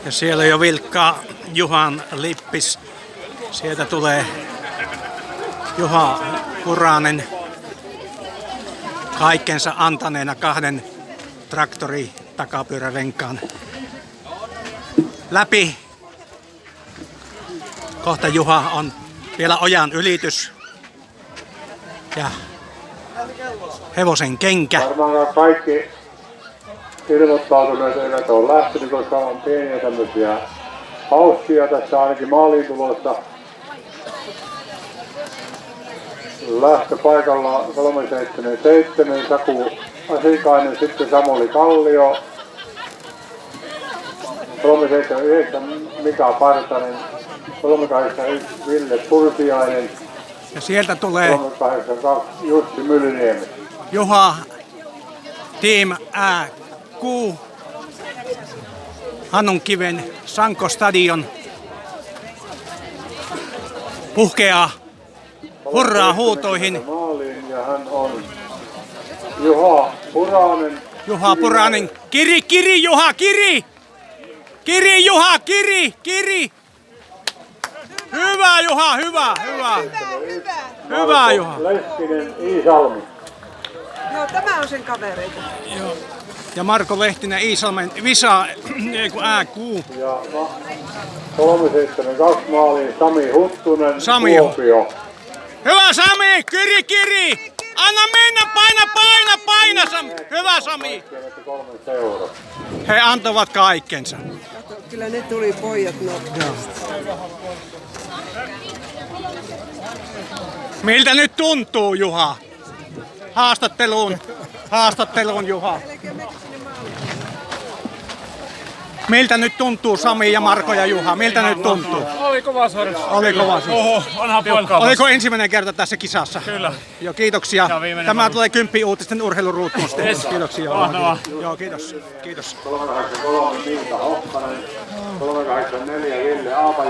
Ja siellä jo vilkkaa Juhan lippis. Sieltä tulee Juha Puranen kaikkensa antaneena 2 traktori takapyörärenkaan läpi. Kohta Juha on vielä ojan ylitys ja hevosen kenkä. Varmaan kaikki ilmoittautuneet eivät ole lähtenyt, koska on pieniä tämmöisiä hauskia tässä ainakin maaliin tulossa. Lähtöpaikalla 377 Saku Asikainen, sitten Samuli Kallio, 379 Mika Partanen, 381 Ville Turtiainen Ja sieltä tulee 382 Jussi Myllyniemi. Juha Team AQ Hannunkiven Sanko-stadion puhkeaa hurraa huutoihin. Maaliin ja hän on Juha Puranen. Juha Puranen. Kiri Juha, kiri! Kiri Juha, kiri! Hyvä Juha, hyvä. Hyvä Juha. Lehtinen Iisalmi. Joo, tämä on sen kavereita. Joo. Ja Marko Lehtinen Iisalmen Visa, AQ. Ja 372 maaliin Sami Huttunen, Sami. Kuopio. Hyvä Sami, kiri! Anna mennä, paina Sami. Hyvä Sami. 3 euroa. He antavat kaikkensa. Kato, kyllä ne tuli pojat nopeasti. Miltä nyt tuntuu, Juha? Haastatteluun Juha. Miltä nyt tuntuu, Sami ja Marko ja Juha? Miltä nyt tuntuu? Oli kova suoritus. Oho, Onhan poikkaa. Oliko ensimmäinen kerta tässä kisassa? Kyllä. Joo, kiitoksia. Ja viimeinen Tämä varmaan. tulee 10 uutisten urheiluruutuun. Yes. Kiitoksia. Mahtavaa. Joo, kiitos. 383 Miika Hokkanen, 384 Ville Aapaja.